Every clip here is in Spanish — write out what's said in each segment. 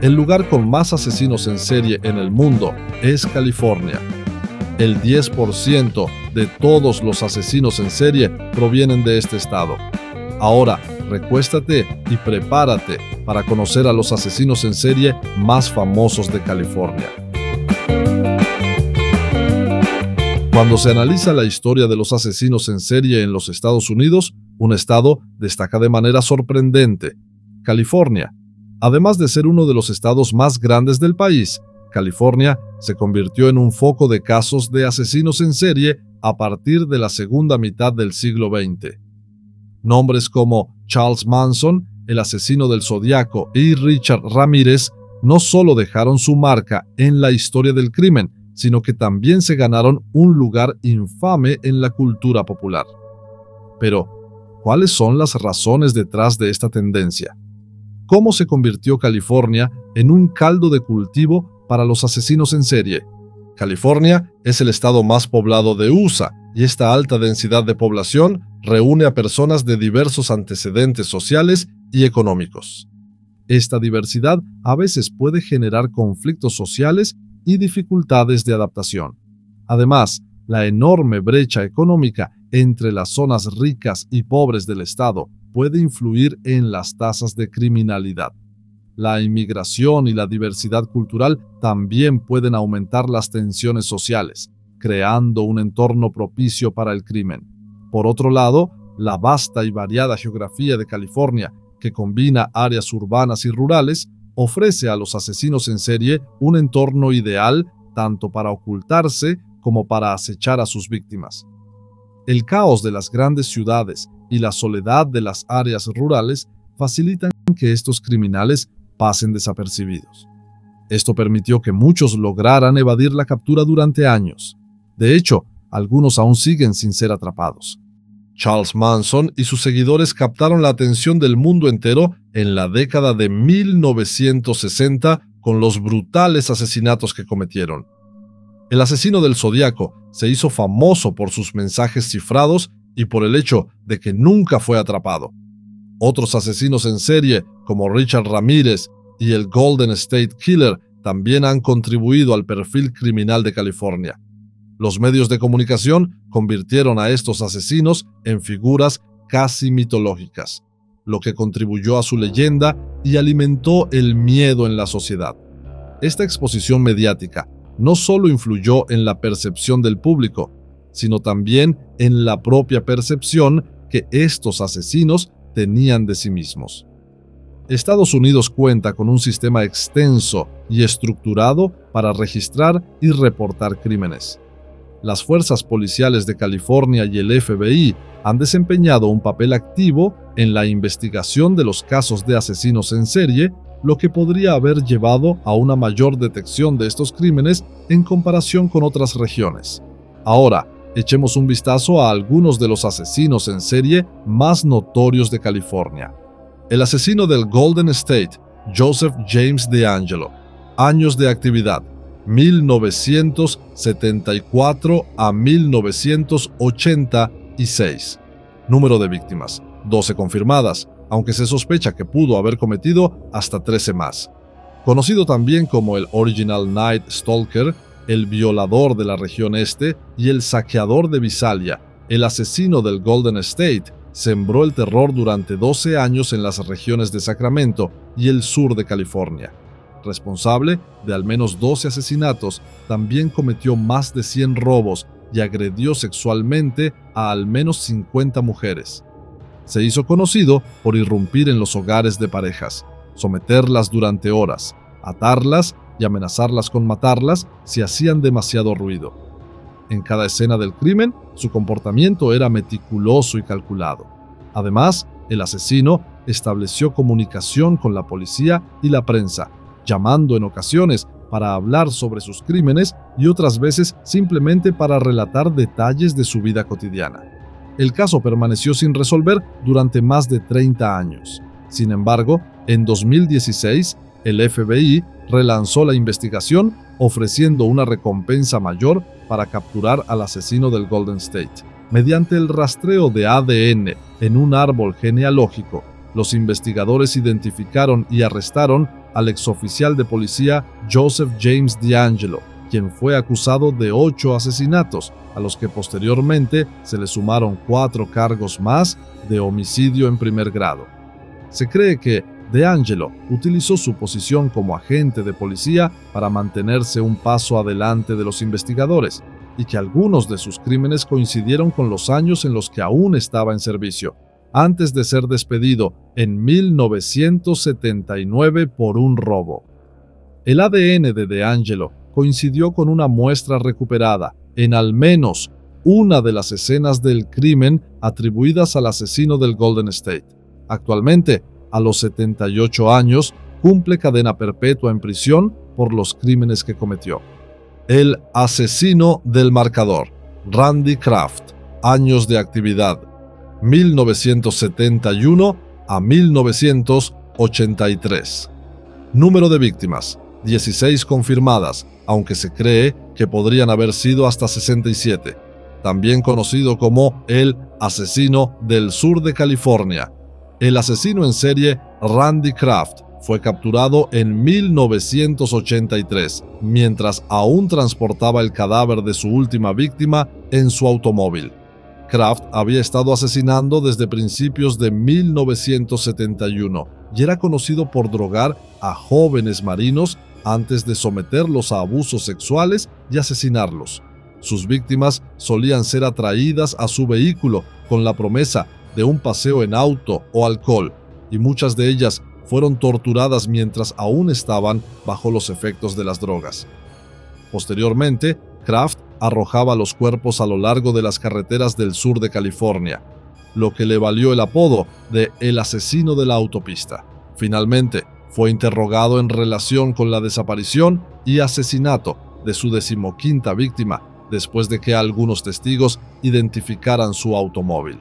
el lugar con más asesinos en serie en el mundo es California. El 10% de todos los asesinos en serie provienen de este estado. Ahora, recuéstate y prepárate para conocer a los asesinos en serie más famosos de California. Cuando se analiza la historia de los asesinos en serie en los Estados Unidos, un estado destaca de manera sorprendente: California. Además de ser uno de los estados más grandes del país, California se convirtió en un foco de casos de asesinos en serie a partir de la segunda mitad del siglo XX. Nombres como Charles Manson, el asesino del Zodiaco, y Richard Ramírez no solo dejaron su marca en la historia del crimen, sino que también se ganaron un lugar infame en la cultura popular. Pero, ¿cuáles son las razones detrás de esta tendencia? ¿Cómo se convirtió California en un caldo de cultivo para los asesinos en serie? California es el estado más poblado de USA y esta alta densidad de población reúne a personas de diversos antecedentes sociales y económicos. Esta diversidad a veces puede generar conflictos sociales y dificultades de adaptación. Además, la enorme brecha económica entre las zonas ricas y pobres del estado puede influir en las tasas de criminalidad. La inmigración y la diversidad cultural también pueden aumentar las tensiones sociales, creando un entorno propicio para el crimen. Por otro lado, la vasta y variada geografía de California, que combina áreas urbanas y rurales, ofrece a los asesinos en serie un entorno ideal tanto para ocultarse como para acechar a sus víctimas. El caos de las grandes ciudades y la soledad de las áreas rurales facilitan que estos criminales pasen desapercibidos. Esto permitió que muchos lograran evadir la captura durante años. De hecho, algunos aún siguen sin ser atrapados. Charles Manson y sus seguidores captaron la atención del mundo entero en la década de 1960 con los brutales asesinatos que cometieron. El asesino del Zodiaco se hizo famoso por sus mensajes cifrados y por el hecho de que nunca fue atrapado. Otros asesinos en serie, como Richard Ramírez y el Golden State Killer, también han contribuido al perfil criminal de California. Los medios de comunicación convirtieron a estos asesinos en figuras casi mitológicas, lo que contribuyó a su leyenda y alimentó el miedo en la sociedad. Esta exposición mediática no solo influyó en la percepción del público, sino también en la propia percepción que estos asesinos tenían de sí mismos. Estados Unidos cuenta con un sistema extenso y estructurado para registrar y reportar crímenes. Las fuerzas policiales de California y el FBI han desempeñado un papel activo en la investigación de los casos de asesinos en serie, lo que podría haber llevado a una mayor detección de estos crímenes en comparación con otras regiones. Ahora, echemos un vistazo a algunos de los asesinos en serie más notorios de California. El asesino del Golden State, Joseph James DeAngelo. Años de actividad: 1974 a 1986. Número de víctimas: 12 confirmadas, aunque se sospecha que pudo haber cometido hasta 13 más. Conocido también como el Original Night Stalker, el violador de la región este y el saqueador de Visalia, el asesino del Golden State sembró el terror durante 12 años en las regiones de Sacramento y el sur de California. Responsable de al menos 12 asesinatos, también cometió más de 100 robos y agredió sexualmente a al menos 50 mujeres. Se hizo conocido por irrumpir en los hogares de parejas, someterlas durante horas, atarlas y amenazarlas con matarlas si hacían demasiado ruido. En cada escena del crimen, su comportamiento era meticuloso y calculado. Además, el asesino estableció comunicación con la policía y la prensa, llamando en ocasiones para hablar sobre sus crímenes y otras veces simplemente para relatar detalles de su vida cotidiana. El caso permaneció sin resolver durante más de 30 años. Sin embargo, en 2016, el FBI relanzó la investigación ofreciendo una recompensa mayor para capturar al asesino del Golden State. Mediante el rastreo de ADN en un árbol genealógico, los investigadores identificaron y arrestaron al exoficial de policía Joseph James DeAngelo, quien fue acusado de 8 asesinatos, a los que posteriormente se le sumaron 4 cargos más de homicidio en primer grado. Se cree que DeAngelo utilizó su posición como agente de policía para mantenerse un paso adelante de los investigadores, y que algunos de sus crímenes coincidieron con los años en los que aún estaba en servicio, antes de ser despedido en 1979 por un robo. El ADN de DeAngelo coincidió con una muestra recuperada en al menos una de las escenas del crimen atribuidas al asesino del Golden State. Actualmente, a los 78 años, cumple cadena perpetua en prisión por los crímenes que cometió. El asesino del marcador, Randy Kraft. Años de actividad: 1971 a 1983. Número de víctimas: 16 confirmadas, aunque se cree que podrían haber sido hasta 67. También conocido como el asesino del sur de California. El asesino en serie Randy Kraft fue capturado en 1983, mientras aún transportaba el cadáver de su última víctima en su automóvil. Kraft había estado asesinando desde principios de 1971 y era conocido por drogar a jóvenes marinos antes de someterlos a abusos sexuales y asesinarlos. Sus víctimas solían ser atraídas a su vehículo con la promesa de un paseo en auto o alcohol, y muchas de ellas fueron torturadas mientras aún estaban bajo los efectos de las drogas. Posteriormente, Kraft arrojaba los cuerpos a lo largo de las carreteras del sur de California, lo que le valió el apodo de el asesino de la autopista. Finalmente, fue interrogado en relación con la desaparición y asesinato de su 15ª víctima, después de que algunos testigos identificaran su automóvil.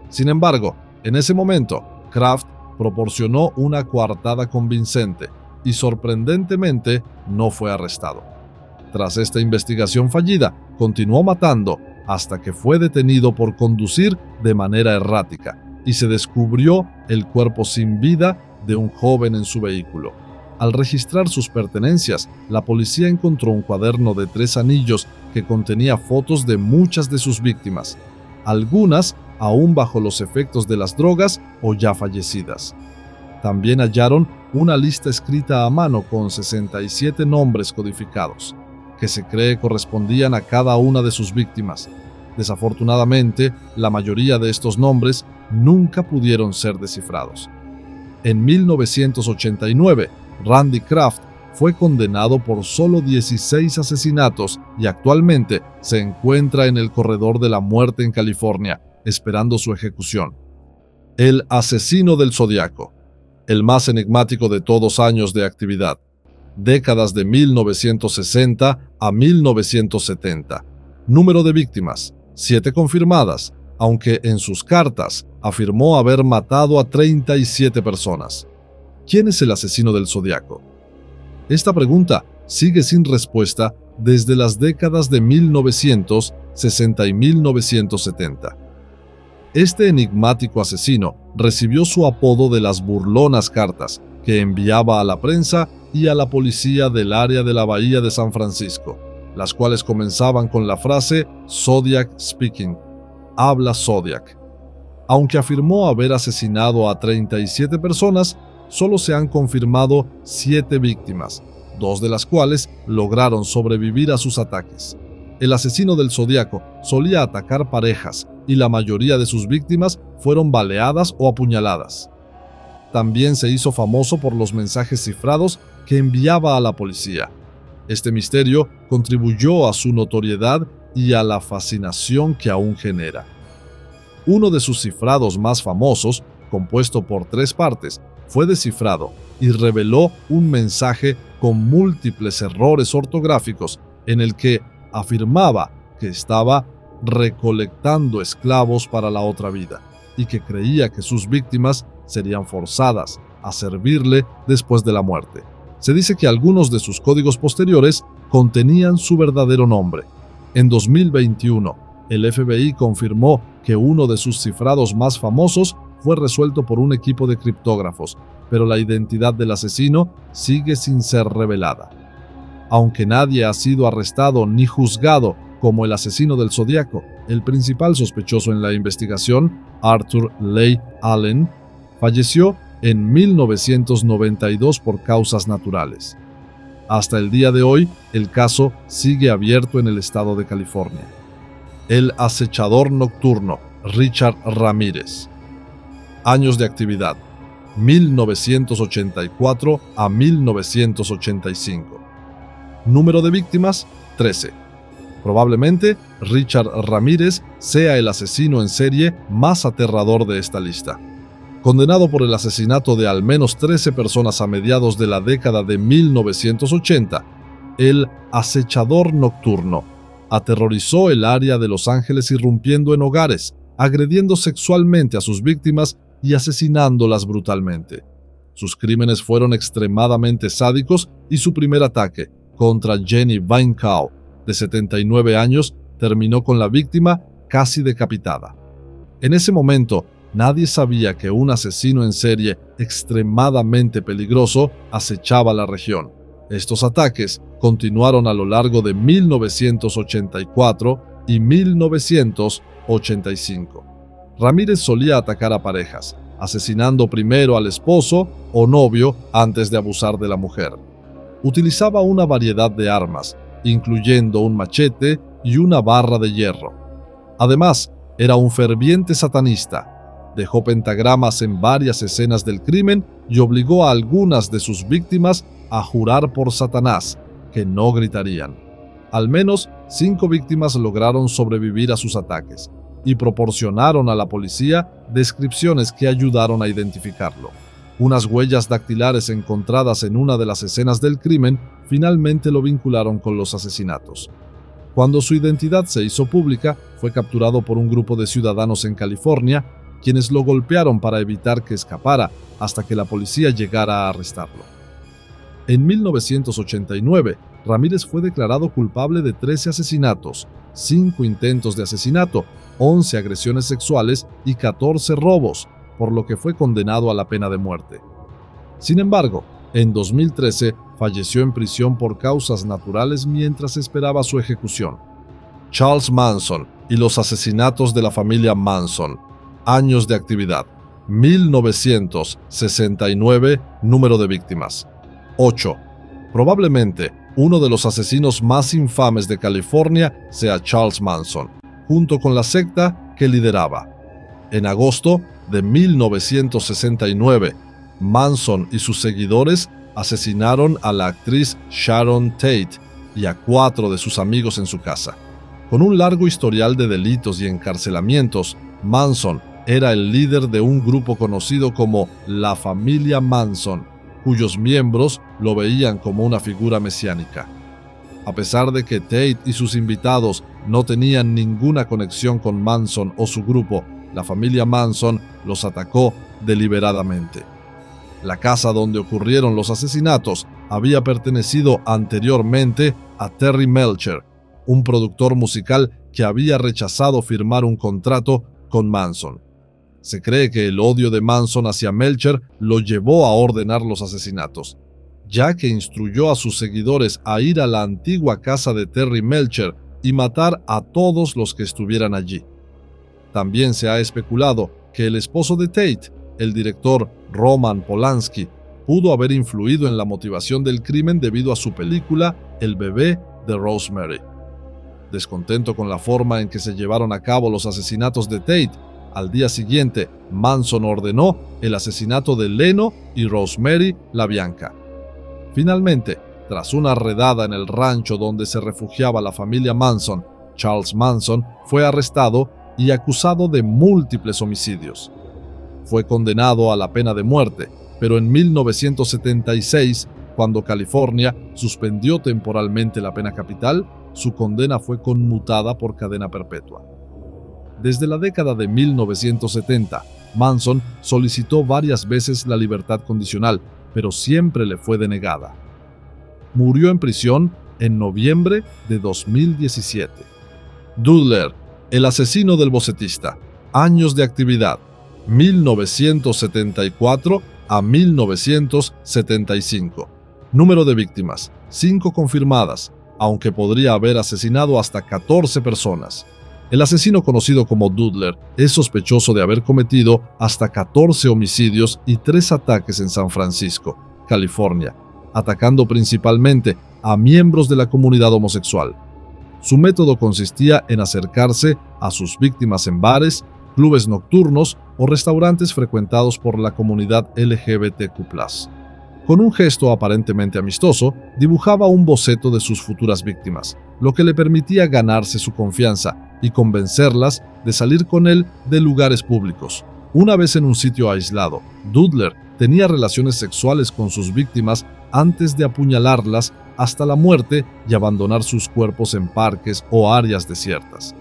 Sin embargo, en ese momento, Kraft proporcionó una coartada convincente y sorprendentemente no fue arrestado. Tras esta investigación fallida, continuó matando hasta que fue detenido por conducir de manera errática y se descubrió el cuerpo sin vida de un joven en su vehículo. Al registrar sus pertenencias, la policía encontró un cuaderno de 3 anillos que contenía fotos de muchas de sus víctimas, algunas aún bajo los efectos de las drogas o ya fallecidas. También hallaron una lista escrita a mano con 67 nombres codificados, que se cree correspondían a cada una de sus víctimas. Desafortunadamente, la mayoría de estos nombres nunca pudieron ser descifrados. En 1989, Randy Kraft fue condenado por solo 16 asesinatos y actualmente se encuentra en el corredor de la muerte en California, esperando su ejecución. El asesino del Zodiaco, el más enigmático de todos años de actividad, décadas de 1960 a 1970. Número de víctimas: 7 confirmadas, aunque en sus cartas afirmó haber matado a 37 personas. ¿Quién es el asesino del Zodiaco? Esta pregunta sigue sin respuesta desde las décadas de 1960 y 1970. Este enigmático asesino recibió su apodo de las burlonas cartas que enviaba a la prensa y a la policía del área de la Bahía de San Francisco, las cuales comenzaban con la frase Zodiac Speaking, habla Zodiac. Aunque afirmó haber asesinado a 37 personas, solo se han confirmado 7 víctimas, 2 de las cuales lograron sobrevivir a sus ataques. El asesino del Zodiaco solía atacar parejas y la mayoría de sus víctimas fueron baleadas o apuñaladas. También se hizo famoso por los mensajes cifrados que enviaba a la policía. Este misterio contribuyó a su notoriedad y a la fascinación que aún genera. Uno de sus cifrados más famosos, compuesto por 3 partes, fue descifrado y reveló un mensaje con múltiples errores ortográficos en el que afirmaba que estaba recolectando esclavos para la otra vida y que creía que sus víctimas serían forzadas a servirle después de la muerte. Se dice que algunos de sus códigos posteriores contenían su verdadero nombre. En 2021, el FBI confirmó que uno de sus cifrados más famosos fue resuelto por un equipo de criptógrafos, pero la identidad del asesino sigue sin ser revelada. Aunque nadie ha sido arrestado ni juzgado como el asesino del Zodíaco, el principal sospechoso en la investigación, Arthur Leigh Allen, falleció en 1992 por causas naturales. Hasta el día de hoy, el caso sigue abierto en el estado de California. El acechador nocturno, Richard Ramírez. Años de actividad: 1984 a 1985. Número de víctimas: 13. Probablemente Richard Ramírez sea el asesino en serie más aterrador de esta lista. Condenado por el asesinato de al menos 13 personas a mediados de la década de 1980, el acechador nocturno aterrorizó el área de Los Ángeles irrumpiendo en hogares, agrediendo sexualmente a sus víctimas y asesinándolas brutalmente. Sus crímenes fueron extremadamente sádicos y su primer ataque, contra Jenny Weinkauf, de 79 años, terminó con la víctima casi decapitada. En ese momento, nadie sabía que un asesino en serie extremadamente peligroso acechaba la región. Estos ataques continuaron a lo largo de 1984 y 1985. Ramírez solía atacar a parejas, asesinando primero al esposo o novio antes de abusar de la mujer. Utilizaba una variedad de armas, incluyendo un machete y una barra de hierro. Además, era un ferviente satanista. Dejó pentagramas en varias escenas del crimen y obligó a algunas de sus víctimas a jurar por Satanás que no gritarían. Al menos 5 víctimas lograron sobrevivir a sus ataques y proporcionaron a la policía descripciones que ayudaron a identificarlo. Unas huellas dactilares encontradas en una de las escenas del crimen finalmente lo vincularon con los asesinatos. Cuando su identidad se hizo pública, fue capturado por un grupo de ciudadanos en California, quienes lo golpearon para evitar que escapara hasta que la policía llegara a arrestarlo. En 1989, Ramírez fue declarado culpable de 13 asesinatos, 5 intentos de asesinato, 11 agresiones sexuales y 14 robos, por lo que fue condenado a la pena de muerte. Sin embargo, en 2013 falleció en prisión por causas naturales mientras esperaba su ejecución. Charles Manson y los asesinatos de la familia Manson. Años de actividad: 1969, número de víctimas: 8. Probablemente uno de los asesinos más infames de California sea Charles Manson, junto con la secta que lideraba. En agosto de 1969, Manson y sus seguidores asesinaron a la actriz Sharon Tate y a 4 de sus amigos en su casa. Con un largo historial de delitos y encarcelamientos, Manson era el líder de un grupo conocido como la familia Manson, cuyos miembros lo veían como una figura mesiánica. A pesar de que Tate y sus invitados no tenían ninguna conexión con Manson o su grupo, la familia Manson los atacó deliberadamente. La casa donde ocurrieron los asesinatos había pertenecido anteriormente a Terry Melcher, un productor musical que había rechazado firmar un contrato con Manson. Se cree que el odio de Manson hacia Melcher lo llevó a ordenar los asesinatos, ya que instruyó a sus seguidores a ir a la antigua casa de Terry Melcher y matar a todos los que estuvieran allí. También se ha especulado que el esposo de Tate, el director Roman Polanski, pudo haber influido en la motivación del crimen debido a su película El bebé de Rosemary. Descontento con la forma en que se llevaron a cabo los asesinatos de Tate, al día siguiente Manson ordenó el asesinato de Leno y Rosemary LaBianca. Finalmente, tras una redada en el rancho donde se refugiaba la familia Manson, Charles Manson fue arrestado y acusado de múltiples homicidios. Fue condenado a la pena de muerte, pero en 1976, cuando California suspendió temporalmente la pena capital, su condena fue conmutada por cadena perpetua. Desde la década de 1970, Manson solicitó varias veces la libertad condicional, pero siempre le fue denegada. Murió en prisión en noviembre de 2017. Dudler, el asesino del bocetista. Años de actividad: 1974 a 1975. Número de víctimas, 5 confirmadas, aunque podría haber asesinado hasta 14 personas. El asesino conocido como Dudler es sospechoso de haber cometido hasta 14 homicidios y 3 ataques en San Francisco, California, atacando principalmente a miembros de la comunidad homosexual. Su método consistía en acercarse a sus víctimas en bares, clubes nocturnos o restaurantes frecuentados por la comunidad LGBTQ+. Con un gesto aparentemente amistoso, dibujaba un boceto de sus futuras víctimas, lo que le permitía ganarse su confianza y convencerlas de salir con él de lugares públicos. Una vez en un sitio aislado, Dudler tenía relaciones sexuales con sus víctimas antes de apuñalarlas hasta la muerte y abandonar sus cuerpos en parques o áreas desiertas.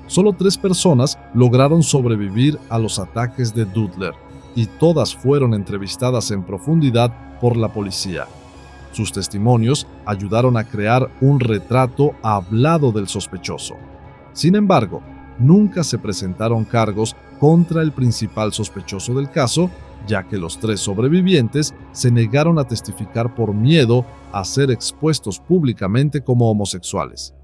Solo 3 personas lograron sobrevivir a los ataques de Dudler, y todas fueron entrevistadas en profundidad por la policía. Sus testimonios ayudaron a crear un retrato hablado del sospechoso. Sin embargo, nunca se presentaron cargos contra el principal sospechoso del caso, ya que los 3 sobrevivientes se negaron a testificar por miedo a ser expuestos públicamente como homosexuales.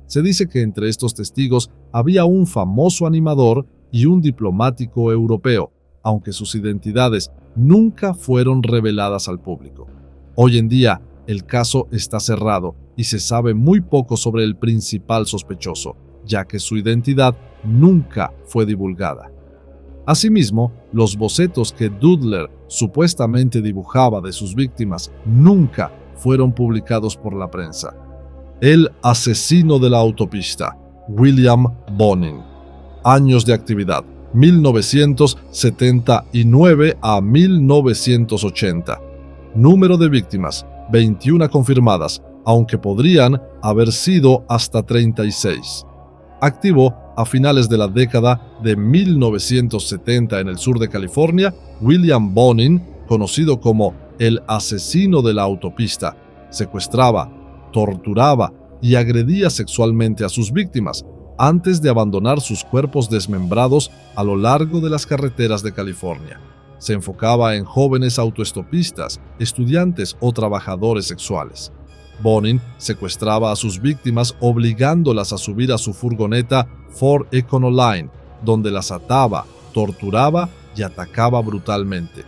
Se dice que entre estos testigos había un famoso animador y un diplomático europeo, aunque sus identidades nunca fueron reveladas al público. Hoy en día, el caso está cerrado y se sabe muy poco sobre el principal sospechoso, ya que su identidad nunca fue divulgada. Asimismo, los bocetos que Dudler supuestamente dibujaba de sus víctimas nunca fueron publicados por la prensa. El asesino de la autopista, William Bonin. Años de actividad: 1979 a 1980. Número de víctimas: 21 confirmadas, aunque podrían haber sido hasta 36. Activo a finales de la década de 1970 en el sur de California, William Bonin, conocido como el asesino de la autopista, secuestraba, torturaba y agredía sexualmente a sus víctimas antes de abandonar sus cuerpos desmembrados a lo largo de las carreteras de California. Se enfocaba en jóvenes autoestopistas, estudiantes o trabajadores sexuales. Bonin secuestraba a sus víctimas obligándolas a subir a su furgoneta Ford Econoline, donde las ataba, torturaba y atacaba brutalmente.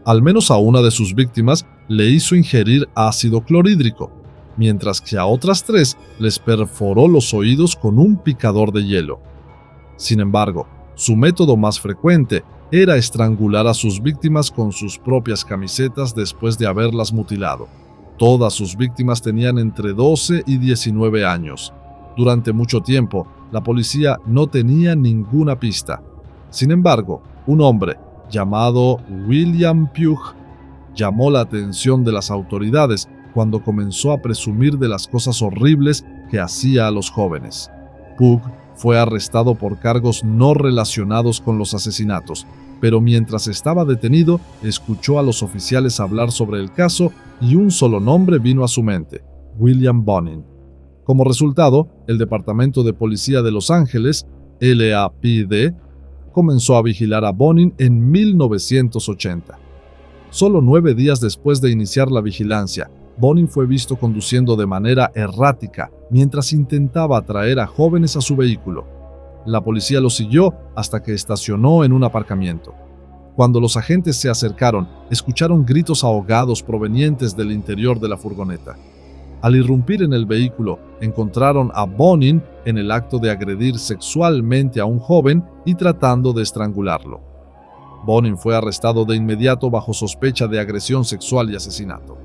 Al menos a una de sus víctimas le hizo ingerir ácido clorhídrico, mientras que a otras 3 les perforó los oídos con un picador de hielo. Sin embargo, su método más frecuente era estrangular a sus víctimas con sus propias camisetas después de haberlas mutilado. Todas sus víctimas tenían entre 12 y 19 años. Durante mucho tiempo, la policía no tenía ninguna pista. Sin embargo, un hombre llamado William Pugh llamó la atención de las autoridades cuando comenzó a presumir de las cosas horribles que hacía a los jóvenes. Pugh fue arrestado por cargos no relacionados con los asesinatos, pero mientras estaba detenido, escuchó a los oficiales hablar sobre el caso y un solo nombre vino a su mente: William Bonin. Como resultado, el Departamento de Policía de Los Ángeles, LAPD, comenzó a vigilar a Bonin en 1980. Solo 9 días después de iniciar la vigilancia, Bonin fue visto conduciendo de manera errática mientras intentaba atraer a jóvenes a su vehículo. La policía lo siguió hasta que estacionó en un aparcamiento. Cuando los agentes se acercaron, escucharon gritos ahogados provenientes del interior de la furgoneta. Al irrumpir en el vehículo, encontraron a Bonin en el acto de agredir sexualmente a un joven y tratando de estrangularlo. Bonin fue arrestado de inmediato bajo sospecha de agresión sexual y asesinato.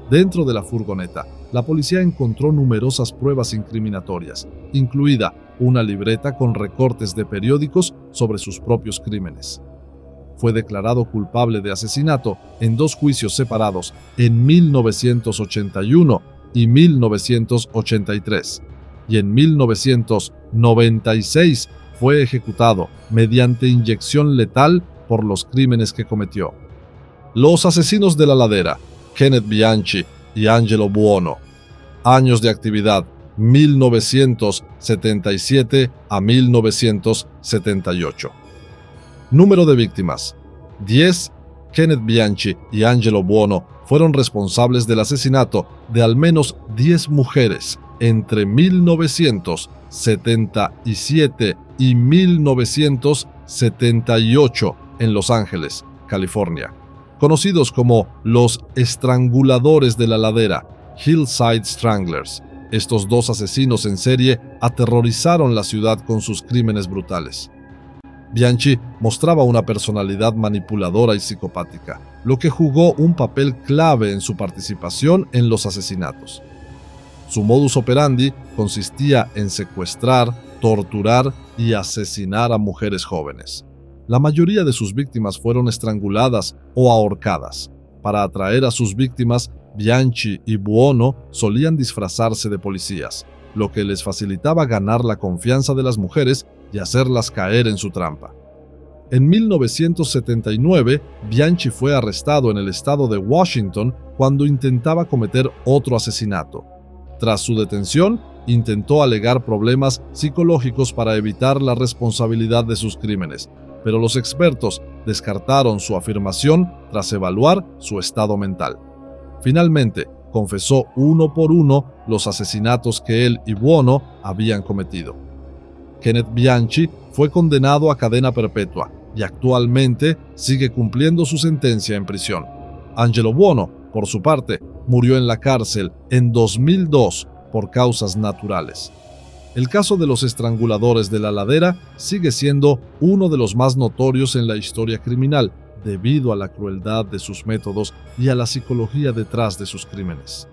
Dentro de la furgoneta, la policía encontró numerosas pruebas incriminatorias, incluida una libreta con recortes de periódicos sobre sus propios crímenes. Fue declarado culpable de asesinato en 2 juicios separados en 1981 y 1983, y en 1996 fue ejecutado mediante inyección letal por los crímenes que cometió. Los asesinos de la ladera, Kenneth Bianchi y Angelo Buono. Años de actividad: 1977 a 1978. Número de víctimas: 10. Kenneth Bianchi y Angelo Buono fueron responsables del asesinato de al menos 10 mujeres entre 1977 y 1978 en Los Ángeles, California. Conocidos como los estranguladores de la ladera, Hillside Stranglers, estos dos asesinos en serie aterrorizaron la ciudad con sus crímenes brutales. Bianchi mostraba una personalidad manipuladora y psicopática, lo que jugó un papel clave en su participación en los asesinatos. Su modus operandi consistía en secuestrar, torturar y asesinar a mujeres jóvenes. La mayoría de sus víctimas fueron estranguladas o ahorcadas. Para atraer a sus víctimas, Bianchi y Buono solían disfrazarse de policías, lo que les facilitaba ganar la confianza de las mujeres y hacerlas caer en su trampa. En 1979, Bianchi fue arrestado en el estado de Washington cuando intentaba cometer otro asesinato. Tras su detención, intentó alegar problemas psicológicos para evitar la responsabilidad de sus crímenes, pero los expertos descartaron su afirmación tras evaluar su estado mental. Finalmente, confesó uno por uno los asesinatos que él y Buono habían cometido. Kenneth Bianchi fue condenado a cadena perpetua y actualmente sigue cumpliendo su sentencia en prisión. Angelo Buono, por su parte, murió en la cárcel en 2002 por causas naturales. El caso de los estranguladores de la ladera sigue siendo uno de los más notorios en la historia criminal, debido a la crueldad de sus métodos y a la psicología detrás de sus crímenes.